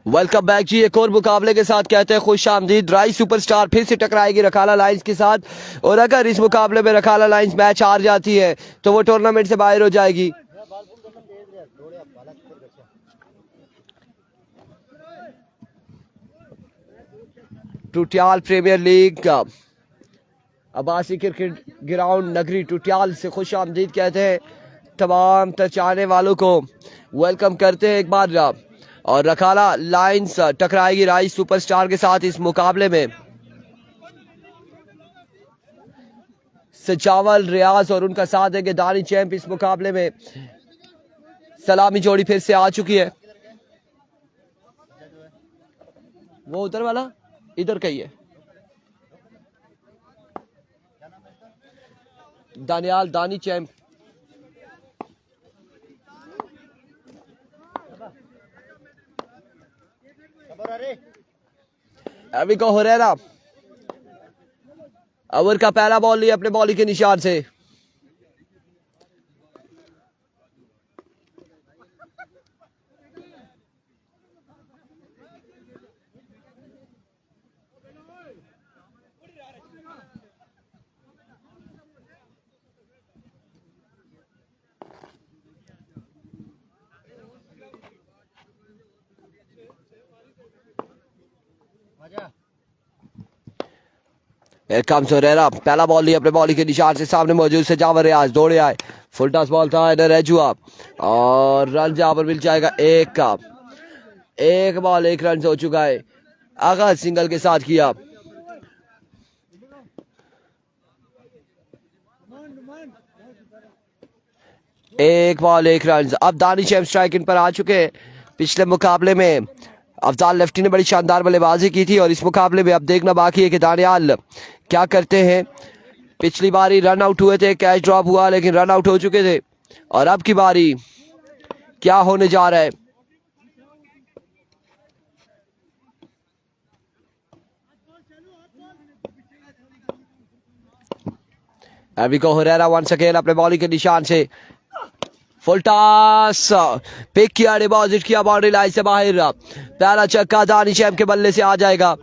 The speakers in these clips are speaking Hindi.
वेलकम बैक जी। एक और मुकाबले के साथ कहते हैं खुश आमदीद। राइस सुपरस्टार फिर से टकराएगी रखाला लाइंस के साथ, और अगर इस मुकाबले में रखाला लाइंस मैच हार जाती है तो वो टूर्नामेंट से बाहर हो जाएगी। Tutiyal premier league Abbasi cricket ground नगरी टुटियाल से खुश आमदीद कहते हैं तमाम चाहने वालों को। वेलकम करते हैं एक बार। और रखाला लाइंस टकराएगी राइस सुपरस्टार के साथ इस मुकाबले में। सजावल रियाज और उनका साथ देंगे दानी चैंप इस मुकाबले में। सलामी जोड़ी फिर से आ चुकी है। वो उधर वाला इधर का ही है। दानियाल दानी चैंप। अभी को हुरैरा ओवर का पहला बॉल लिया अपने बॉलिंग के निशान से। पहला बॉल लिया अपने बॉलिंग के निशान से। सामने मौजूद सजावर रियाज दौड़े आए। फुल टॉस बॉल था, इधर रजुआ और रन जहां पर मिल जाएगा एक का। एक बॉल एक रन हो चुका है। आगाज सिंगल के साथ किया। एक बॉल एक रन। अब दानिश चैंप स्ट्राइक इन पर आ चुके हैं। पिछले मुकाबले में अफजाल लेफ्टी ने बड़ी शानदार बल्लेबाजी की थी और इस मुकाबले में अब देखना बाकी है कि दानियाल क्या करते हैं। पिछली बारी रन आउट हुए थे, कैच ड्रॉप हुआ, लेकिन रन आउट हो चुके थे। और अब की बारी क्या होने जा रहा है। एविको हुरैरा वंस अगेन अपने बॉलिंग के निशान से। फुल टॉस पिक किया, डिपॉजिट किया बाउंड्री लाइन से बाहर। पहला चक्का दानी चैंप के बल्ले से आ जाएगा।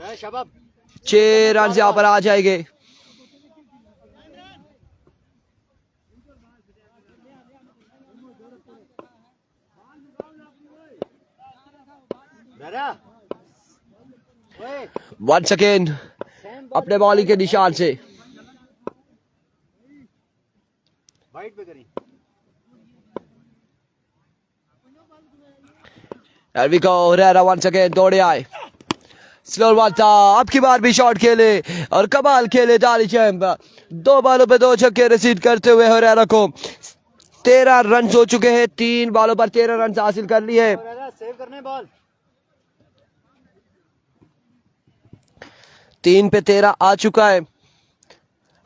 6 रन यहां पर आ जाएंगे। वंस अगेन अपने बॉलिंग के निशान से। वंस अगेन दौड़े आए। स्लो बॉल था, अब की बार भी शॉट खेले और कमाल खेले दानी चैंप। 2 बॉलों पे 2 छक्के रिसीव करते हुए हुरैरा को 13 रन हो चुके हैं। 3 बॉलों पर 13 रन हासिल कर लिए। 3 पे 13 आ चुका है।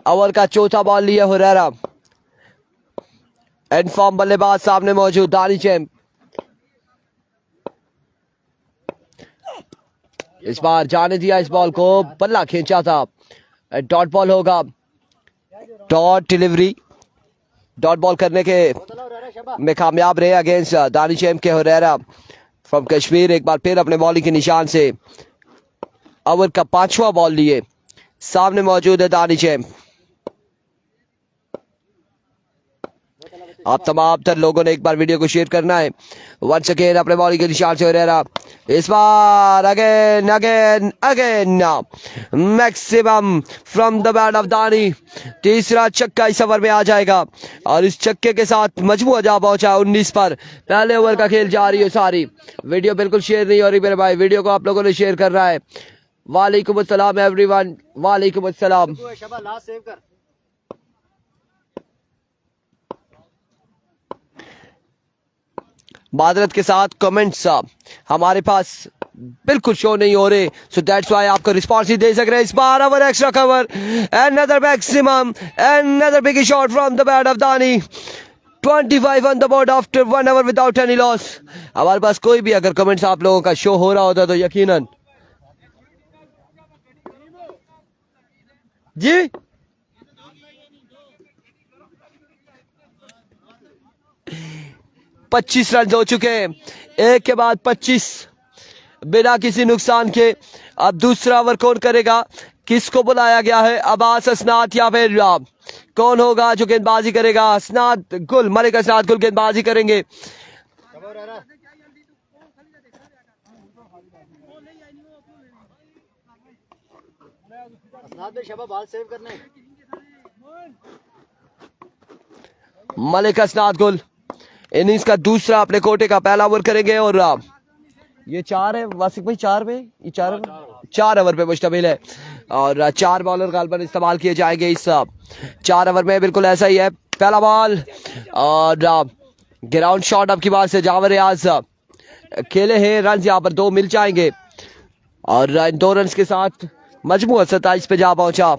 ओवर का चौथा बॉल लिया हुरैरा। एंड फॉर्म बल्लेबाज सामने मौजूद दानी चैंप। इस बार जाने दिया इस बॉल को, बल्ला खींचा था। डॉट बॉल होगा। डॉट डिलीवरी डॉट बॉल करने के में कामयाब रहे अगेंस्ट दानी चैंप के हुरैरा फ्रॉम कश्मीर। एक बार फिर अपने बॉलिंग के निशान से ओवर का 5वां बॉल लिए। सामने मौजूद है दानी चैंप। आप तमाम तर लोगों ने एक बार वीडियो को शेयर करना है। वंस अगेन अपने बॉलिंग के निशान से हुरैरा। इस बार again again again maximum from the bat of Dani. तीसरा छक्का इस ओवर में आ जाएगा और इस छक्के के साथ मजमूआ जा पहुंचा 19 पर। पहले ओवर का खेल जारी है। सारी वीडियो बिल्कुल शेयर नहीं हो रही मेरे भाई, वीडियो को आप लोगों ने शेयर करना है। वालेकुम अस्सलाम एवरीवन, वालेकुम अस्सलाम। मादरत के साथ कमेंट्स हमारे पास बिल्कुल शो नहीं हो रहे, सो दैट्स व्हाई आपको रिस्पॉन्स ही दे सक रहे हैं। इस बार over extra cover, another maximum, another big shot from the bat of Dani. 25 on the board after 1 over without any loss. हमारे पास कोई भी अगर कमेंट्स आप लोगों का शो हो रहा होता तो यकीनन जी 25 रन हो चुके हैं, एक के बाद 25 बिना किसी नुकसान के। अब दूसरा ओवर कौन करेगा, किसको बुलाया गया है, अब्बास हसनात या फिर कौन होगा जो गेंदबाजी करेगा? हसनात गुल, मलिक हसनात गुल गेंदबाजी करेंगे। मलिक हसनात गुल इनिंग्स का दूसरा अपने कोटे का पहला ओवर करेंगे और ये 4 है वासिक भाई, 4 में ये 4 ओवर पे मुश्तमिल है और 4 बॉलर गालबन इस्तेमाल किए जाएंगे इस 4 ओवर में। बिल्कुल ऐसा ही है। पहला बॉल और ग्राउंड शॉट अब की बार से जावर रियाज खेले हैं, रन यहाँ पर 2 मिल जाएंगे और इन 2 रन के साथ मजमू 27 पे जा पहुंचा।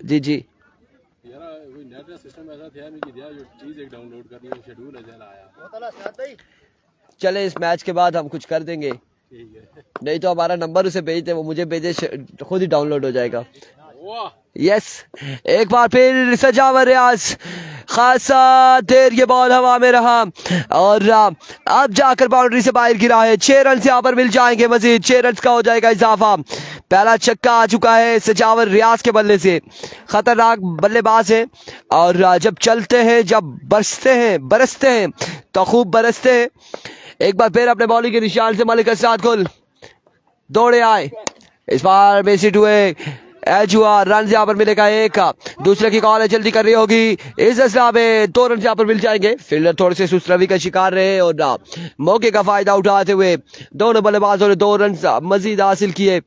जी जी चले, इस मैच के बाद हम कुछ कर देंगे, नहीं तो हमारा नंबर उसे भेज दे, वो मुझे भेजे, खुद ही डाउनलोड हो जाएगा। यस, एक बार फिर सजावर रियाज, खासा देर ये बॉल हवा में रहा और अब जाकर बाउंड्री से बाहर गिरा है। 6 रन यहाँ पर मिल जाएंगे, मजीद 6 रन का हो जाएगा इजाफा। पहला छक्का आ चुका है सजावर रियाज के बल्ले से, खतरनाक बल्लेबाज है और जब चलते हैं, जब बरसते हैं तो खूब बरसते हैं। एक बार फिर अपने बॉलिंग के निशान से मलिक हसनात गुल दौड़े आए, इस बार बेसिट हुए, एज हुआ, रन यहाँ पर मिलेगा 1। दूसरे की कॉल है, जल्दी कर रही होगी इस असला में, 2 रन यहाँ पर मिल जाएंगे। फील्डर थोड़े से सुस्त रवि का शिकार रहे और मौके का फायदा उठाते हुए दोनों बल्लेबाजों ने 2 रन मजीद हासिल किए।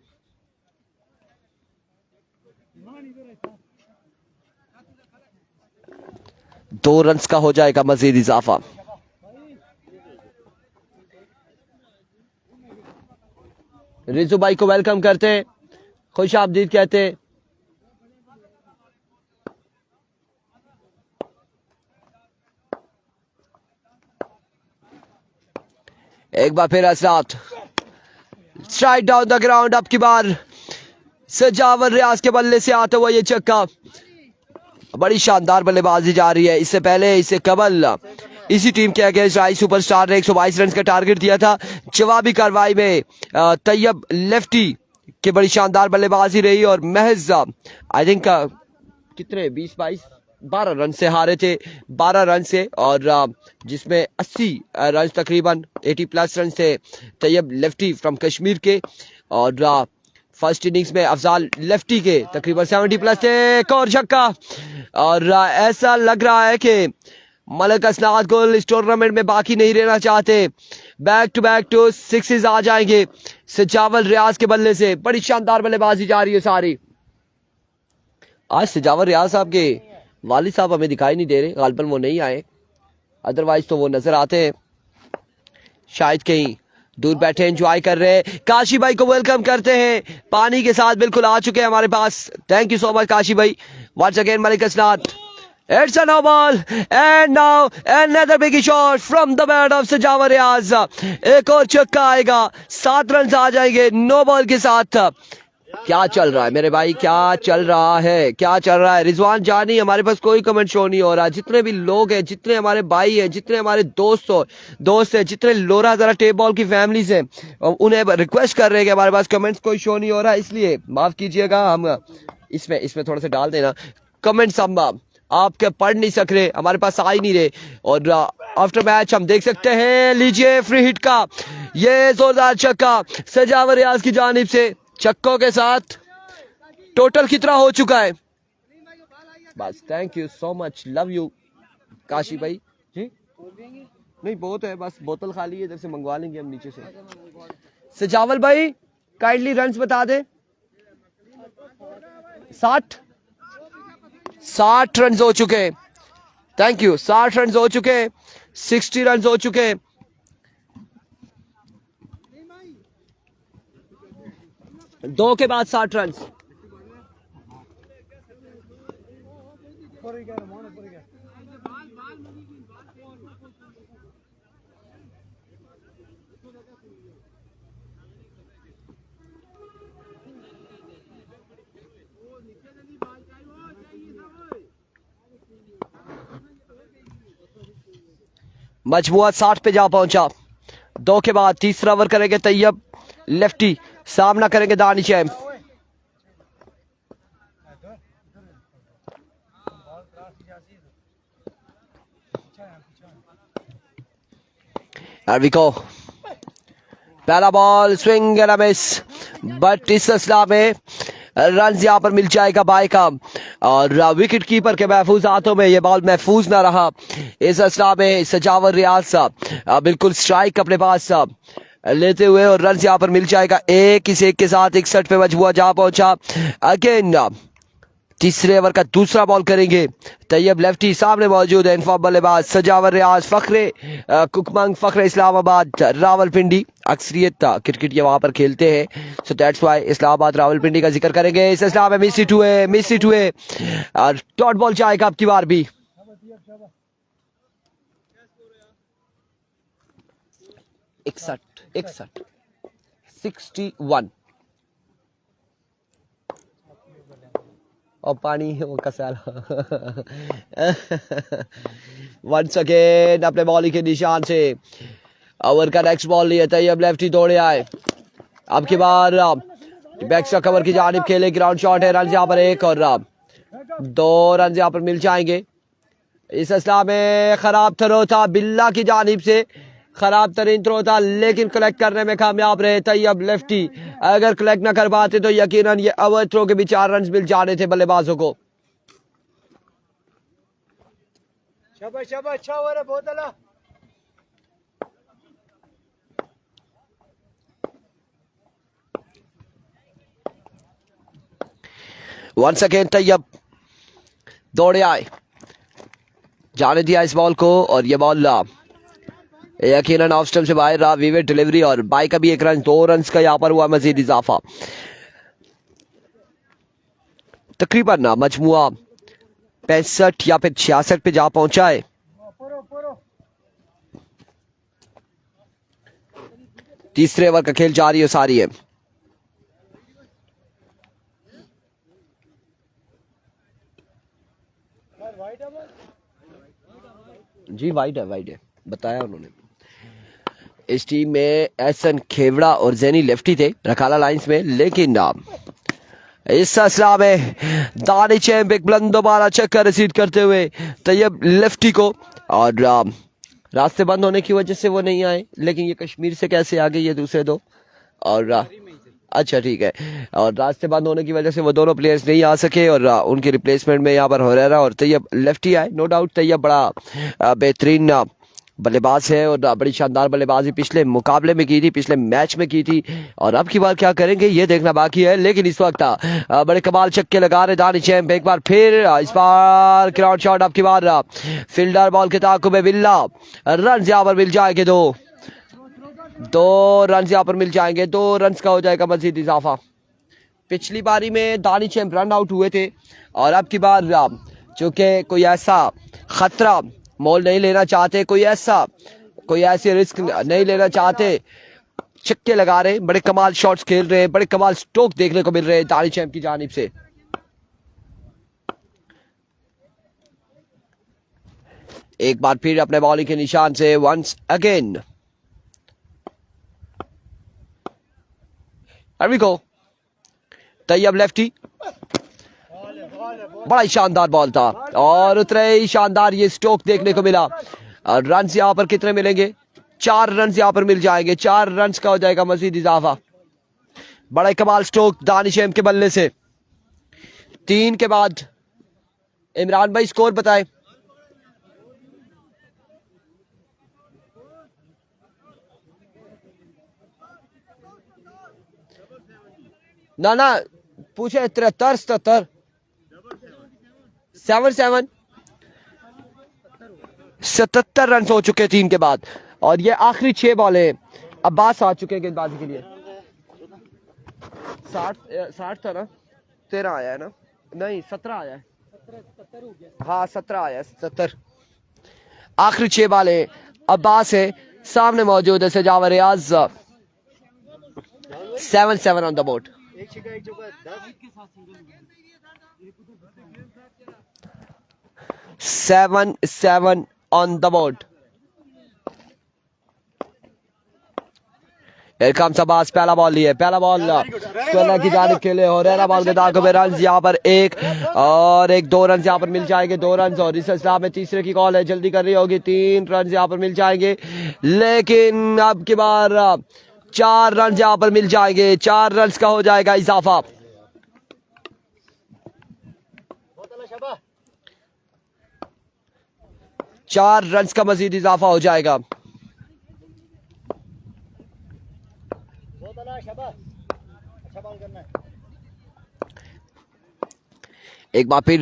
दो रन का हो जाएगा मजीद इजाफा। रिजू भाई को वेलकम करते हैं, खुश आमदीद कहते हैं। एक बार फिर हसनात स्ट्राइक डाउन द ग्राउंड, अब की बार सजावर रियाज के बल्ले से आता हुआ ये छक्का, बड़ी शानदार बल्लेबाजी जा रही है। इससे पहले, इससे कबल इसी टीम के अगेंस्ट आई सुपरस्टार ने 122 रन का टारगेट दिया था। जवाबी कार्रवाई में तैयब लेफ्टी की बड़ी शानदार बल्लेबाजी रही और महज आई थिंक कितने 12 रन से हारे थे, 12 रन से, और जिसमें 80 रन तकरीबन 80+ रन से तैयब लेफ्टी फ्रॉम कश्मीर के, और फर्स्ट इनिंग्स में अफजाल लेफ्टी के तकरीबन 70+ थे। एक और छक्का और ऐसा लग रहा है कि मलिक हसनात गुल इस टूर्नामेंट में बाकी नहीं रहना चाहते। बैक टू 6 आ जाएंगे सजावर रियाज के बल्ले से, बड़ी शानदार बल्लेबाजी जा रही है सारी। आज सजावर रियाज साहब के वालिद साहब हमें दिखाई नहीं दे रहे, गालबन वो नहीं आए, अदरवाइज तो वो नजर आते हैं, शायद कहीं दूर बैठे एंजॉय कर रहे हैं। काशी भाई को वेलकम करते हैं, पानी के साथ बिल्कुल आ चुके हैं हमारे पास, thank you so much Kashi भाई। Once again Malik Hasnat, it's a no ball and now another big shot from the bat of सजावर रियाज। एक और छक्का आएगा, 7 रन आ जाएंगे नो बॉल के साथ। क्या चल रहा है मेरे भाई, क्या चल रहा है, क्या चल रहा है? रिजवान जानी, हमारे पास कोई कमेंट शो नहीं हो रहा। जितने भी लोग हैं, जितने हमारे भाई हैं, जितने हमारे दोस्त हैं, जितने लोरा जरा टेप बॉल की फैमिलीज हैं, उन्हें रिक्वेस्ट कर रहे हैं कि हमारे पास कमेंट्स कोई शो नहीं हो रहा, इसलिए माफ कीजिएगा। हम इसमें थोड़ा सा डाल देना कमेंट्स, हम आपके पढ़ नहीं सक रहे, हमारे पास आ ही नहीं रहे, और आफ्टर मैच हम देख सकते हैं। लीजिए फ्री हिट का ये जोरदार छक्का सजावर रियाज की जानिब से, छक्कों के साथ टोटल कितना हो चुका है? बस, thank you so much, love you Kashi भाई जी। नहीं बहुत है, बस बोतल खाली है, इधर से मंगवा लेंगे हम नीचे से। सजावल भाई काइंडली रन्स बता दे। 60 रन हो चुके हैं, थैंक यू। 60 रन हो चुके हैं, 60 रन हो चुके हैं। दो के बाद 60 रन। मजमुआ 60 पे जा पहुंचा। 2 के बाद तीसरा ओवर करेंगे तैयब लेफ्टी, सामना करेंगे दानिशेम। पहला ball swing and miss, but इस सिलसिला में रन यहाँ पर मिल जाएगा बाई का, और विकेट कीपर के महफूज हाथों में ये बॉल महफूज ना रहा। इस सिलसिला में सजावर रियाज साहब बिल्कुल स्ट्राइक अपने पास लेते हुए और रन यहाँ पर मिल जाएगा। एक इस एक के साथ 61 पे मजबूआ जा पहुंचा। अगेन तीसरे ओवर का दूसरा बॉल करेंगे तैयब लेफ्टी, सामने मौजूद है इनफॉर्म बल्लेबाज सजावर रियाज, फखरे कुकमंग, फखरे इस्लामाबाद, रावलपिंडी। अक्सरियत क्रिकेट ये वहां पर खेलते हैं, सो दैट्स व्हाई इस्लामाबाद रावलपिंडी का जिक्र करेंगे। इस इस्लाम में मिस हिट हुए और डॉट बॉल जाएगा अब की बार भी। इकसठ 61 और पानी वो कसाल। वंस अगेन अपने बॉलिंग के निशान से ओवर का नेक्स्ट बॉल लिए तैयब लेफ्टी दौड़े आए। अब की बार बैक से कवर की जानिब खेले, ग्राउंड शॉट है, रन यहाँ पर 1 और 2 रन यहाँ पर मिल जाएंगे। इस असला में खराब थ्रो था बिल्ला की जानिब से, खराब तरीन थ्रो था, लेकिन कलेक्ट करने में कामयाब रहे तैयब लेफ्टी। अगर कलेक्ट ना कर पाते तो यकीनन ये ओवर थ्रो के भी 4 रन मिल जाने थे बल्लेबाजों को। शाबाश शाबाश, अच्छा ओवर है, बहुत अला। वंस अगेन तैयब दौड़े आए, जाने दिया इस बॉल को, और ये बॉल यकीनन ऑफ स्टंप से बाहर रहा। विवेट डिलीवरी और बाई का भी 1 रन, 2 रन का यहाँ पर हुआ मजीद इजाफा। तकरीबन मजमुआ 65 या फिर 66 पे जा पहुंचा है। तीसरे ओवर का खेल जारी है सारी है। जी वाइड है बताया उन्होंने। इस टीम में एहसन खेवड़ा और जैनी लेफ्टी थे रखाला लाइंस में, लेकिन इस सिलसिला में दानिशेम एक बुलंद दोबारा चक्कर रिसीव करते हुए तैयब लेफ्टी को, और रास्ते बंद होने की वजह से वो नहीं आए, लेकिन ये कश्मीर से कैसे आ गए ये दूसरे दो, और अच्छा ठीक है, और रास्ते बंद होने की वजह से वो दोनों प्लेयर्स नहीं आ सके, और उनके रिप्लेसमेंट में यहाँ पर होरेरा और तैयब लेफ्टी आए। नो डाउट तैयब बड़ा बेहतरीन बल्लेबाज है और बड़ी शानदार बल्लेबाजी पिछले मुकाबले में की थी, पिछले मैच में की थी, और अब की बार क्या करेंगे ये देखना बाकी है। लेकिन इस वक्त बड़े कमाल छक्के लगा रहे दानिशेम एक बार फिर, इस बार ग्राउंड शॉट, अब की बार फील्डर बॉल के ताकुब में बिल्ला, रन यहाँ पर मिल जाएंगे 2 रन यहाँ पर मिल जाएंगे, 2 रन का हो जाएगा मजीद इजाफा। पिछली बारी में दानिशेम रन आउट हुए थे, और अब की बार चूंकि कोई ऐसा खतरा मोल नहीं लेना चाहते, कोई ऐसे रिस्क नहीं लेना चाहते, छक्के लगा रहे, बड़े कमाल शॉट्स खेल रहे हैं, बड़े कमाल स्ट्रोक देखने को मिल रहे हैं दानिशेम की जानिब से। एक बार फिर अपने बॉलिंग के निशान से वंस अगेन तैयब लेफ्टी, बड़ा ही शानदार बॉल था, और उतरे ही शानदार ये स्ट्रोक देखने को मिला। और रन यहाँ पर कितने मिलेंगे? 4 रन यहाँ पर मिल जाएंगे, 4 रन का हो जाएगा मजीद इजाफा। बड़ा कमाल स्ट्रोक दानिशेम के बल्ले से। 3 के बाद इमरान भाई स्कोर बताए। ना पूछे 73 77 77 रन हो चुके 3 के बाद, और ये आखिरी 6 बॉल है। अब्बास आ चुके हैं गेंदबाजी के लिए। 60 था ना, 13 आया है ना, नहीं 17 आया है, हाँ 17 आया है, 70। आखिरी 6 बॉल है। अब्बास है, सामने मौजूद है सजावर रियाज। 7 on the board. 7 on the board। Here comes Abbas, पहला बॉल लिए, पहला बॉल स्क्वायर की जानिब खेले और रहना बॉल के दाग में रन यहाँ पर एक और एक 2 रन यहाँ पर मिल जाएंगे, 2 रन और इस इस्लाम में तीसरे की कॉल है, जल्दी करनी होगी, 3 रन यहाँ पर मिल जाएंगे, लेकिन अब की बार 4 रन यहाँ पर मिल जाएंगे, 4 रन का हो जाएगा इजाफा। 4 रन का मजीद इजाफा हो जाएगा। एक बार फिर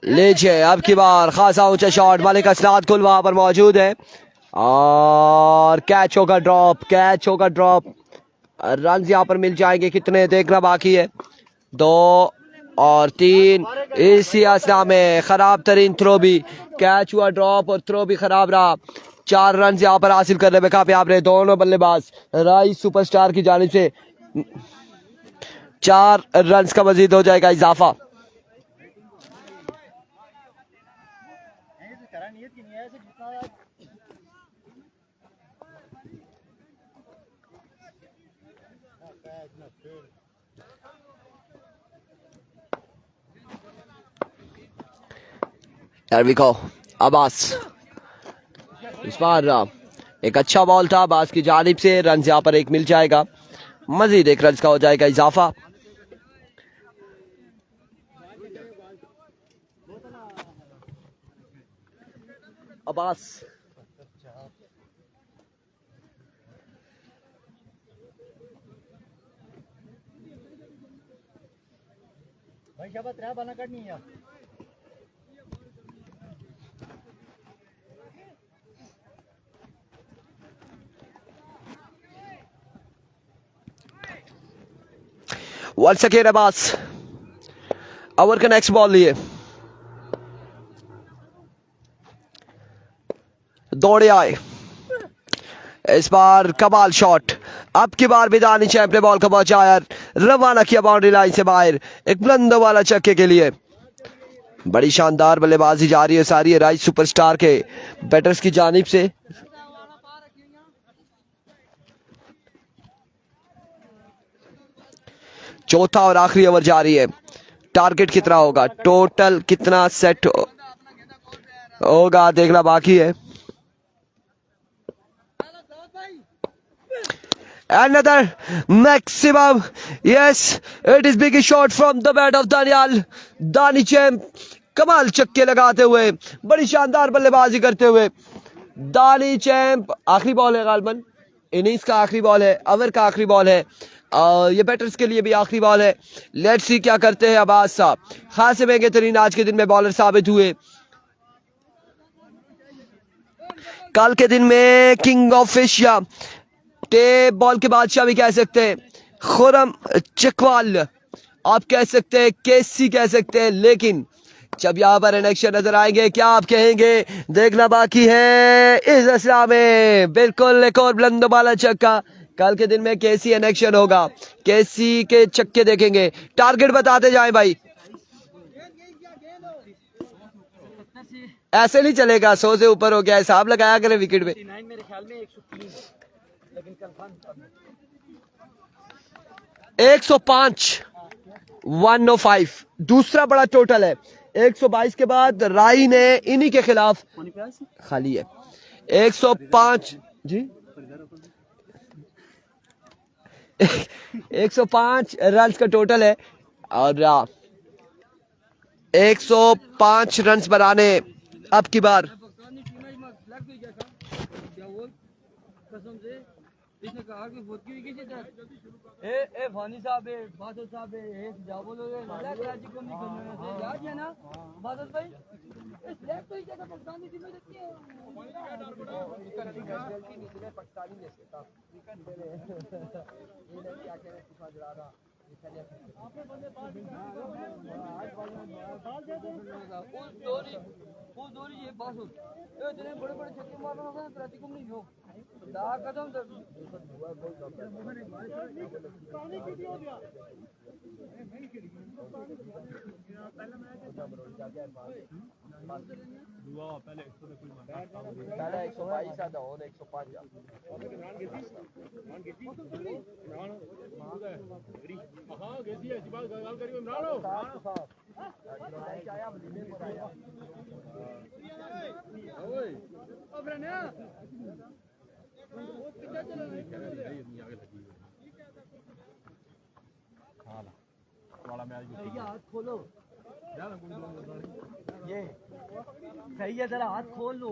लीजिए, अब की बार खासा ऊंचा शॉट, मलिक असनाद कुल वहां पर मौजूद है और कैच होगा ड्रॉप, कैच होगा ड्रॉप। रन यहाँ पर मिल जाएंगे, कितने देखना बाकी है, 2 और 3। इसी असना में खराब तरीन थ्रो भी, कैच हुआ ड्रॉप और थ्रो भी खराब रहा। 4 रन यहाँ पर हासिल करने में कामयाब रहे दोनों बल्लेबाज राइस सुपरस्टार की जानिब से। 4 रन का मजीद हो जाएगा इजाफा। There we go. अब्बास, इस बार एक अच्छा बॉल था अब्बास की जानिब से, रन यहाँ पर एक मिल जाएगा, मजीद 1 रन का हो जाएगा इजाफा। अब्बास भाई शाबाश, रहा बना करनी है। Once again अब्बास ओवर का नेक्स्ट बॉल लिए, दौड़े आए, इस बार कमाल शॉट, अब की बार भी दानी चैंप ने बॉल को पहुंचाया, रवाना किया बाउंड्री लाइन से बाहर, एक बुलंद वाला छक्के के लिए। बड़ी शानदार बल्लेबाजी जा रही है सारी राइस सुपरस्टार के बैटर्स की जानिब से। चौथा और आखिरी ओवर जा रही है, टारगेट कितना होगा, टोटल कितना सेट होगा देखना बाकी है। Another maximum, yes, it is big shot from the bat of Daniel. दानी चैंप कमाल चक्के लगाते हुए, बड़ी शानदार बल्लेबाजी करते हुए, दानी चैंप। आखिरी बॉल है गालबन, इनिंग्स का आखिरी बॉल है, ओवर का आखिरी बॉल है, ये बैटर्स के लिए भी आखिरी बॉल है। लेट्स सी क्या करते हैं अब्बास साहब, खासे महंगे तरीन आज के दिन में बॉलर साबित हुए। कल के दिन में king of Asia, tape ball के बादशाह भी कह सकते हैं, खुरम चकवाल आप कह सकते हैं, केसी कह सकते हैं, लेकिन जब यहाँ पर इनेक्शन नजर आएंगे क्या आप कहेंगे देखना बाकी है। इस असला में बिल्कुल एक और बुलंद वाला छक्का, कल के दिन में केसी इनेक्शन होगा, केसी के छक्के देखेंगे। टारगेट बताते जाएं भाई, ऐसे नहीं चलेगा, 100 से ऊपर हो गया, हिसाब लगाया करें विकेट में। 105 105 दूसरा बड़ा टोटल है। 122 के बाद राई ने इन्हीं के खिलाफ खाली है। 105 जी 105 रन का टोटल है और 105 रन बनाने अब की बार इसने कहा कि खुद की किसी तरह ए फानी साहब है, बादल साहब है, जाबो लोग है, कराची को नहीं करना है, याद है ना बादल भाई, इस लेफ्ट तो ही जगह पाकिस्तानी टीम में रहती है, गलती निकले पाकिस्तानी ले सकता ये क्या कह रहे हैं जरा रहा आपने बंदे पार्टी वो दोरी ये पास हो इतने बड़े बड़े छक्के मारना होगा कराची को नहीं हो दा कदम पानी की दिया गया पहला मैच पहले 122 आता और 105 खोलो ये सही है, जरा हाथ खोल लो।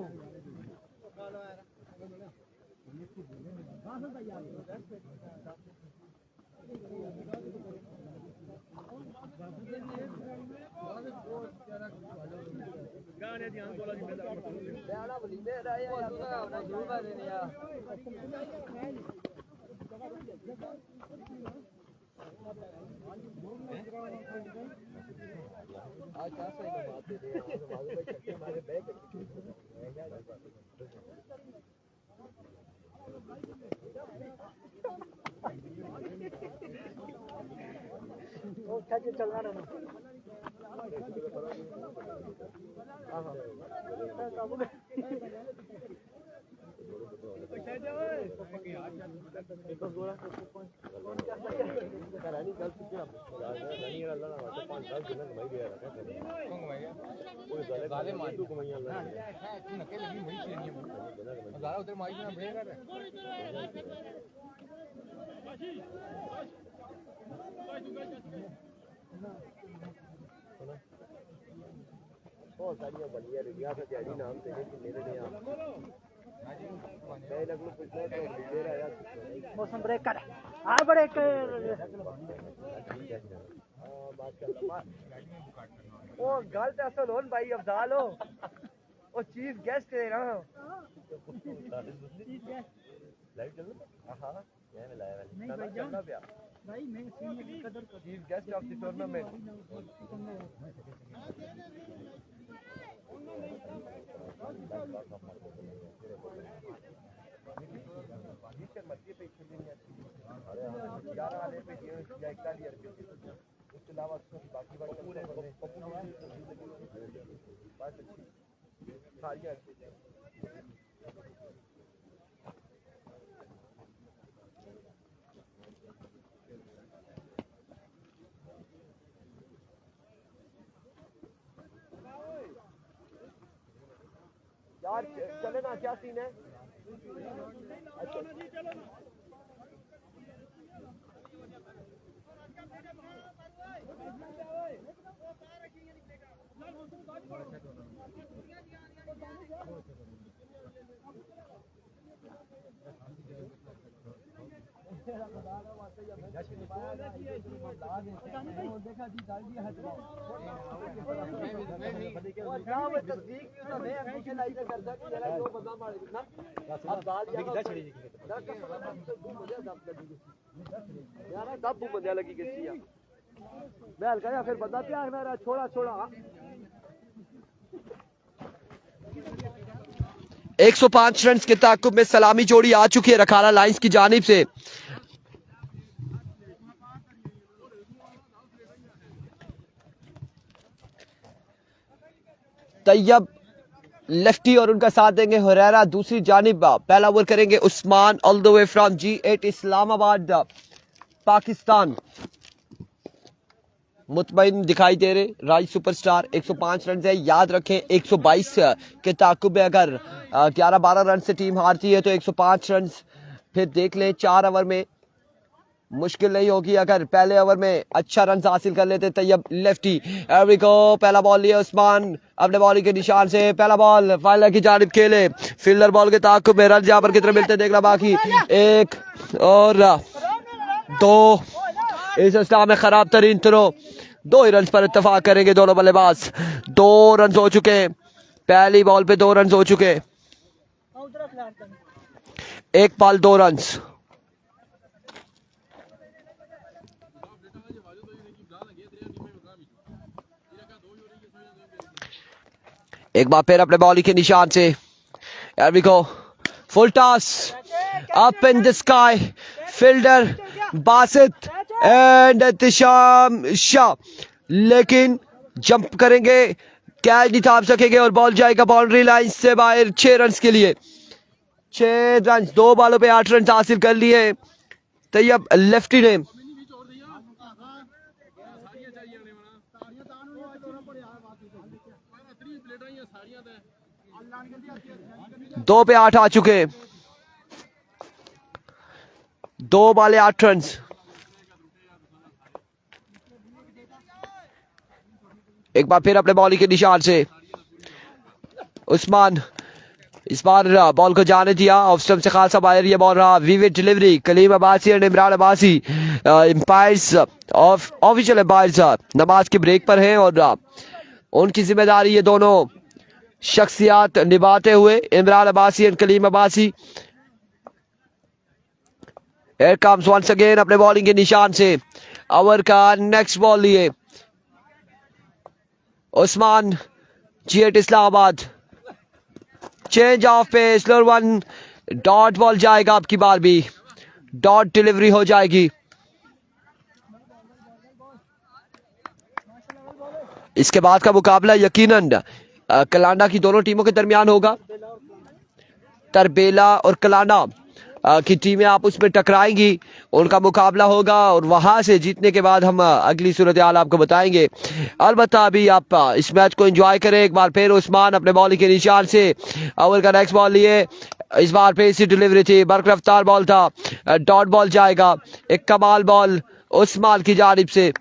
आज क्या सही बात है हमारे बैग चलना रहना बहुत सारी बढ़िया रिया का जैडी नाम से मेरे लिए मैं लग लो कुछ दे रहा यार मौसम ब्रेक कर आ बड़े ओ गलत असल होन भाई अफजाल हो ओ चीफ गेस्ट है ना लाइव चल रहा हां मैं लाया वाली चलना पिया भाई मैं सीनियर की कदर कर chief guest of the tournament उसके अलावा बाकी सारी यार चले ना, क्या सीन है? लगी फिर बंदा प्यार छोड़ा छोड़ा 105 रन के ताकुब में सलामी जोड़ी आ चुकी है रखारा लाइंस की जानिब से। तैयब लेफ्टी और उनका साथ देंगे हुरैरा दूसरी जानिब। पहला ओवर करेंगे Usman all the way from G8 Islamabad Pakistan. मुतमईन दिखाई दे रहे राज सुपरस्टार। 105 रन है, याद रखें 122 के ताकुब में अगर 11-12 रन से टीम हारती है तो 105 रन फिर देख लें 4 ओवर में मुश्किल नहीं होगी अगर पहले ओवर में अच्छा रन हासिल कर लेते। तैयब लेफ्टी एवरिको पहला बॉल लिया उस्मान अपने बॉलिंग के निशान से। पहला बॉल फाइनल की जानिब खेले, फील्डर बॉल के ताकुब में रन जहां पर कितने मिलते देखना बाकी। 1 और 2 इस स्टार में खराब तरीन थ्रो। 2 ही रन पर इत्तेफाक करेंगे दोनों बल्लेबाज। 2 रन हो चुके हैं, पहली बॉल पे 2 रन हो चुके। एक बॉल 2 रन। एक बार फिर अपने बॉलिंग के निशान से एवरिको full toss up in the sky. Fielder Basit and Ehtisham Shah लेकिन जंप करेंगे कैच नहीं थाम सकेंगे और बॉल जाएगा बाउंड्री लाइन से बाहर 6 रन के लिए। 6 रन, 2 बॉलों पे 8 रन हासिल कर लिए तैयब लेफ्टी ने। दो पे 8 आ चुके, 2 बॉले 8 रन। एक बार फिर अपने बॉलिंग के निशान से उस्मान, इस बार बॉल को जाने दिया ऑफ स्टंप से खासा बाहर। ये बॉल रहा विविड डिलीवरी, कलीम अब्बासी और Imran Abbasi umpires official umpires नमाज के ब्रेक पर हैं और उनकी जिम्मेदारी ये दोनों शख्सियात निभाते हुए इमरान अब्बासी और Kaleem Abbasi. Here comes once again अपने बॉलिंग के निशान से ओवर का नेक्स्ट बॉल लिए उस्मान जीएट Islamabad. Change of pace slower one, dot ball जाएगा आपकी बार भी, डॉट डिलीवरी हो जाएगी। इसके बाद का मुकाबला यकीनन कलांडा की दोनों टीमों के दरमियान होगा। तरबेला और कलांडा की टीमें आपस में टकराएंगी, उनका मुकाबला होगा और वहां से जीतने के बाद हम अगली सूरत हाल आपको बताएंगे। अलबत्ता अभी आप इस मैच को एंजॉय करें। एक बार फिर उस्मान अपने बॉलिंग के निशान से ओवर का नेक्स्ट बॉल लिए, इस बार पे इसी डिलीवरी थी, बरकरफ्तार बॉल था, डॉट बॉल जाएगा। एक कमाल बॉल उस्मान की जानिब से।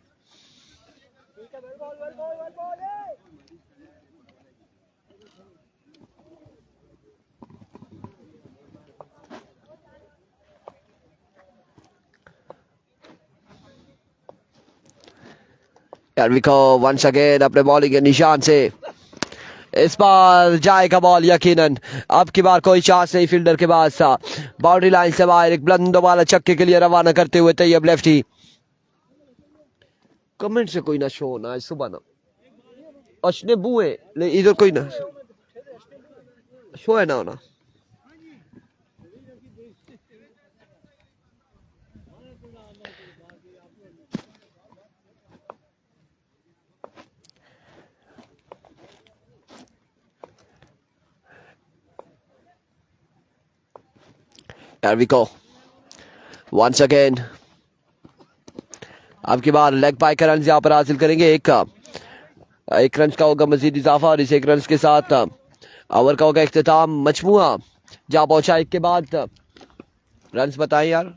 वंस अगेन अपने बॉलिंग के निशान से इस बार जाएगा बॉल यकीनन। अब की बार कोई चांस नहीं फील्डर के पास था। बाउंड्री लाइन से बाहर एक बुलंद वाला छक्के के लिए रवाना करते हुए तैयब लेफ्टी। कमेंट से कोई ना शो ना सुबह ना अशने बुए ले इधर कोई ना शो है ना होना। Here we go. Once again. अब की बार लेग बाय का रन यहाँ पर हासिल करेंगे। एक रन का होगा मजीद इजाफा और इस 1 रन के साथ ओवर का होगा इख्तिताम। मजमुआ जहाँ पहुंचा 1 के बाद रन बताएं यार,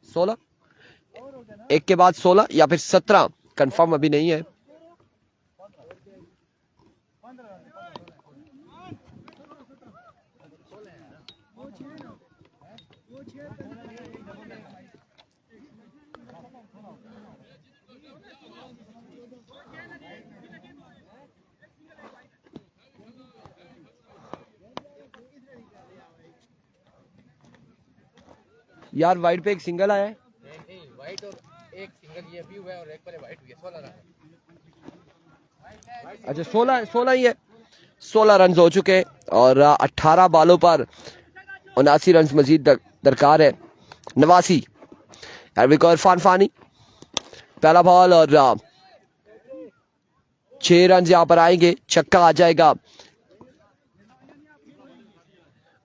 16, 1 के बाद 16 या फिर 17, कंफर्म अभी नहीं है। यार वाइट पे एक सिंगल आया है। नहीं वाइट और एक सिंगल ये भी हुआ है और एक पर वाइट हुई है 16 रन। अच्छा 16 ही है। 16 रन हो चुके और 18 बॉलों पर 79 रन मजीद दरकार है। 89 इरफान फानी पहला बॉल और 6 रन यहां पर आएंगे, छक्का आ जाएगा।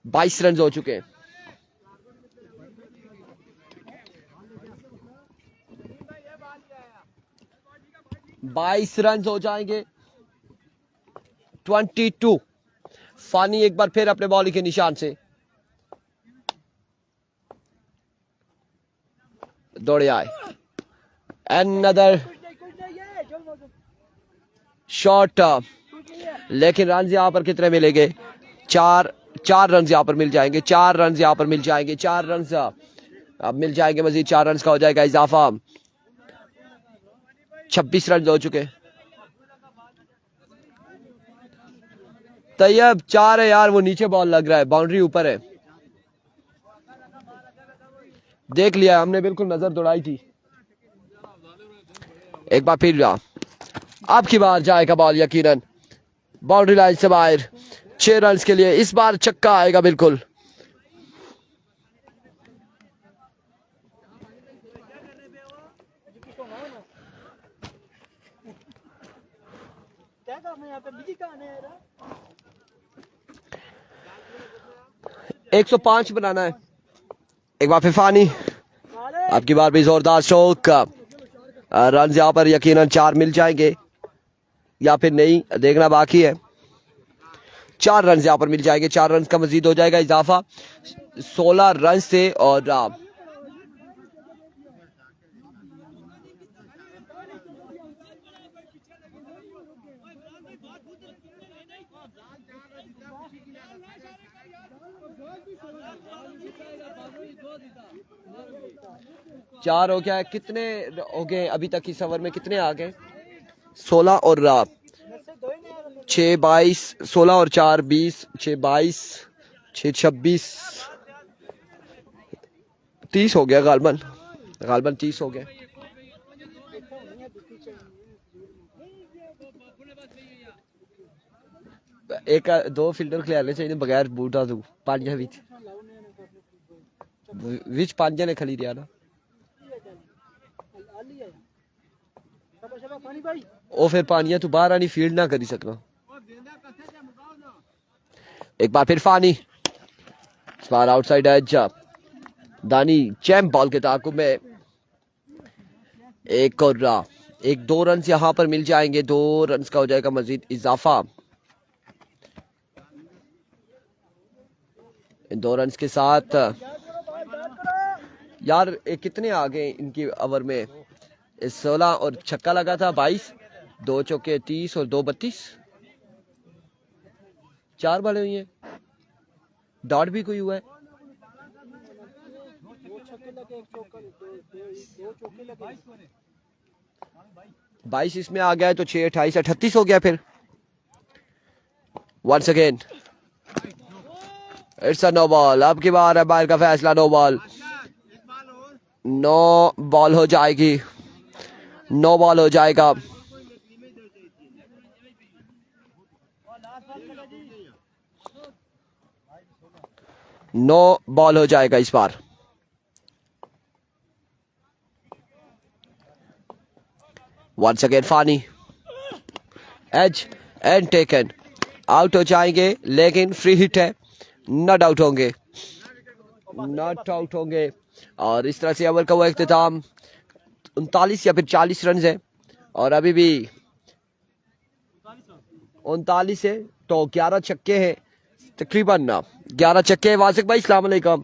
22 रन हो चुके हैं। बाईस रन हो जाएंगे। 22। फानी एक बार फिर अपने बॉलिंग के निशान से दौड़े आए। अनदर शॉट, लेकिन रन यहां पर कितने मिलेंगे? 4 रन यहां पर मिल जाएंगे। 4 रन यहां पर मिल जाएंगे। 4 रन अब मिल जाएंगे, मजीद 4 रन का हो जाएगा इजाफा। 26 रन हो चुके। तैयब 4 है यार, वो नीचे बॉल लग रहा है, बाउंड्री ऊपर है। देख लिया हमने, बिल्कुल नजर दौड़ाई थी। एक बार फिर अब की बार जाएगा बॉल यकीनन बाउंड्री लाइन से बाहर। 6 रन के लिए इस बार छक्का आएगा बिल्कुल। 105 बनाना है। एक बार फिर फानी, अब की बार भी जोरदार स्ट्रोक। रन यहाँ पर यकीनन 4 मिल जाएंगे या फिर नहीं, देखना बाकी है। 4 रन यहाँ पर मिल जाएंगे, 4 रन का मजीद हो जाएगा इजाफा 16 रन से। और चार हो गया है। कितने हो गए अभी तक इस ओवर में, कितने आ गए? 16 और 6 22, 16 और 4 20, 6 22, 6 26, 30 हो गया गालबन 30 हो गया। एक दो फील्डर खिलाने चाहिए बगैर बूटा तू 5 विच 5 जने खली रहा ना ओ फिर पानिया तू बाहर आनी फील्ड ना करी सकना। एक बार फिर फानी, इस बार आउटसाइड एज। दानी चैंप बॉल के ताकुब में एक और 1-2 रन यहां पर मिल जाएंगे, 2 रन का हो जाएगा मजीद इजाफा। इन 2 रन के साथ यार कितने आ गए इनकी ओवर में? 16 और छक्का लगा था 22, 2 चौके 30 और 2 32, 4 बॉलें हुई हैं, डॉट भी कोई हुआ है। 22 इसमें आ गया है तो 6 28 38 हो गया। फिर once again it's a no ball. अब की बार है बाहर का फैसला, नो बॉल। नो बॉल हो जाएगी, नो बॉल हो जाएगा। नो बॉल हो जाएगा इस बार। Once again Fani, as and taken. Out हो जाएंगे लेकिन फ्री हिट है, नॉट आउट होंगे, नॉट आउट होंगे। और इस तरह से ओवर का वो इख्तिताम 39 या फिर 40 रन है और अभी भी 39 है तो 11 छक्के हैं तकरीबन, 11 छक्के। वासिक भाई अस्सलाम वालेकुम।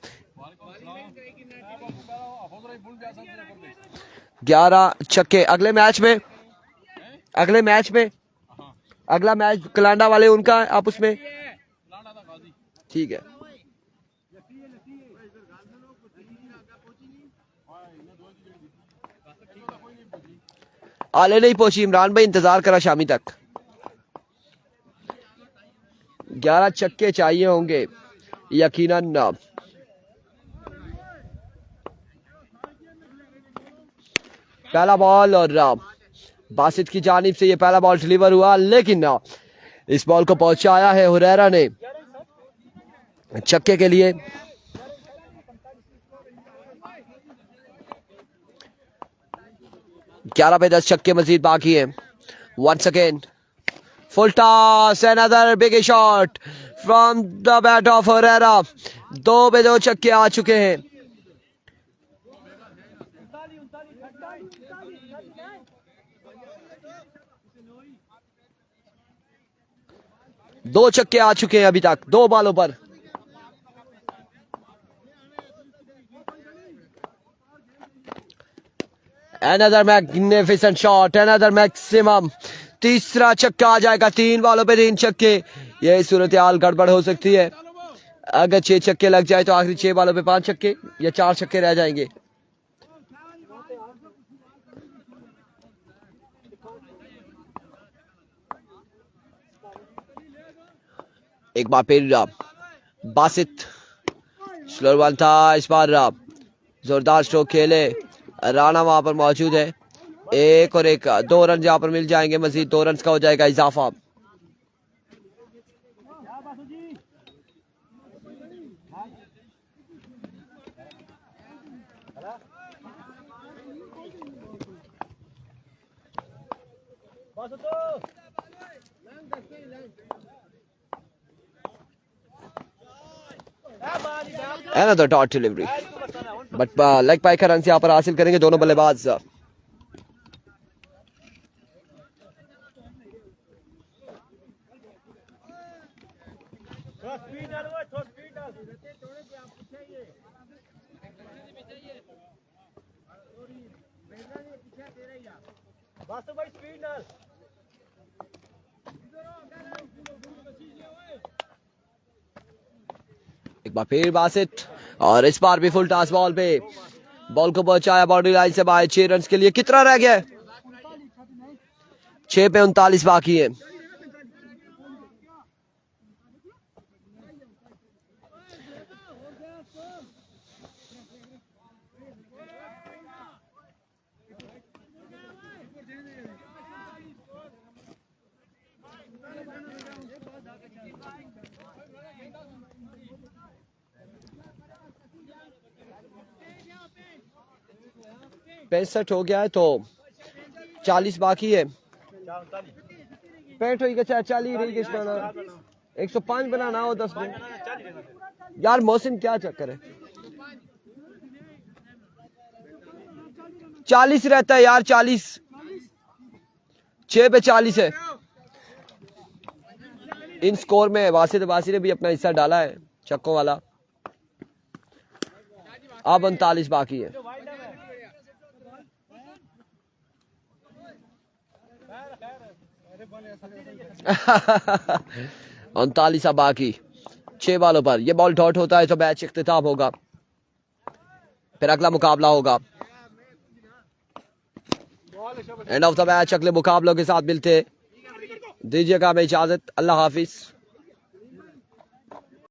11 छक्के अगले मैच में, अगले मैच में, अगला मैच कलांडा वाले उनका आप उसमें ठीक है। आले नहीं पहुंची इमरान भाई, इंतजार करा शामी तक। 11 छक्के चाहिए होंगे यकीनन। पहला बॉल और बासित की जानिब से ये पहला बॉल डिलीवर हुआ लेकिन इस बॉल को पहुंचाया है हुरैरा ने छक्के के लिए। ग्यारह पे 10 छक्के मजीद बाकी है। Once again full toss, another big shot from the bat of Hurairah. 2 पे 2 छक्के आ चुके हैं। दो छक्के आ चुके हैं अभी तक 2 बॉलों पर। Another magnificent shot, another maximum। तीसरा छक्का आ जाएगा, 3 बॉलों पे 3 छक्के। ये सूरत हाल गड़बड़ हो सकती है। अगर 6 छक्के लग जाए तो आखिरी 6 बॉलों पे 5 छक्के या 4 छक्के रह जाएंगे। एक बार फिर बासित, स्लोर वन था इस बार, जोरदार स्ट्रोक खेले, राणा वहां पर मौजूद है। 1 और 1, 2 रन यहाँ पर मिल जाएंगे मजीद, 2 रन का हो जाएगा इजाफा। Another dot delivery. But leg bye का रन यहाँ पर हासिल करेंगे दोनों बल्लेबाज. एक बार फिर बासित और इस बार भी फुल टॉस बॉल पे बॉल को पहुंचाया बाउंड्री लाइन से बाहर 6 रन के लिए. कितना रह गया? 6 पे 39 बाकी है. पैंसठ हो गया है तो 40 बाकी है. 65 हो गया 40 रही गया. 105 बनाना हो 10 दिन. यार मौसम क्या चक्कर है? 40 रहता है यार. 40 6 पे 40 है. इन स्कोर में वासी ने भी अपना हिस्सा डाला है छक्कों वाला. अब 39 बाकी है. 39 बाकी 6 बॉलों पर. ये बॉल डॉट होता है तो मैच इख्तिताम होगा. फिर अगला मुकाबला होगा. एंड ऑफ द मैच अगले मुकाबलों के साथ मिलते. दीजिएगा हमें इजाजत. अल्लाह हाफिज.